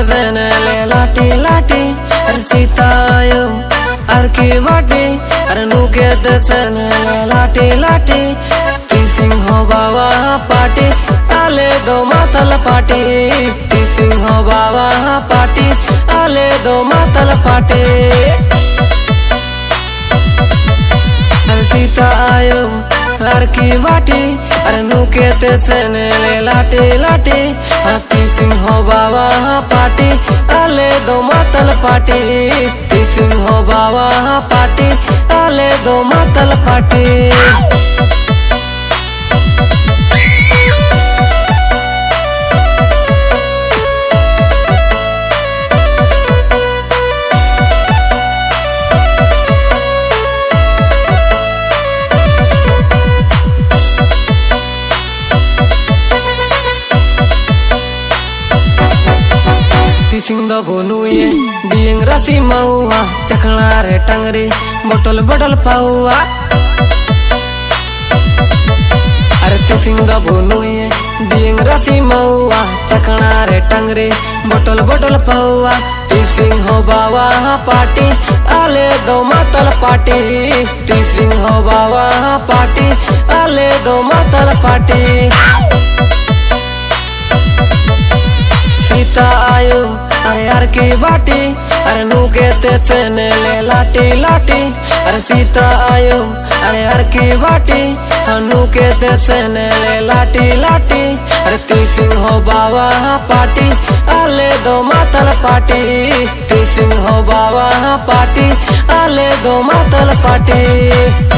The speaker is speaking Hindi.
तेने लाटी लाटी अरे सीता आयो अर की बाटी अरे नुके तेने लाटी लाटी सिंह हो बाबा पाटी आले दो मातल पाटी सिंह हो बाबा पाटी आले दो मातल पाटी सीता आयो हर की बाटी अरे नुके तेने लाटी लाटी हाथी सिंह हो बाबा पाटी आले दो मातल पाटी सिंह हो बाबा पाटी आले दो मातल पाटी सिंह बोनुए दियंग राशि मऊआ चखना रे टंगरी बोटल बोटल पाऊआ अरे सिंह बोनुए दियंग राशि मऊआ चखना रे टंगरी बोटल बोटल पाऊआ सिंह हो बाबा पाटी आले दो मातल पाटी सिंह हो बाबा पाटी आले दो मातल पाटी सीता आयो अरे यार की बाटी अरे नुके तेने लाटी लाटी अरे सीता आयो अरे यार की बाटी नुके तेने लाटी लाटी अरे सिंह हो बाबा पाटी आले दो मातल पाटी सिंह हो बाबा पाटी आले दो मातल पाटी।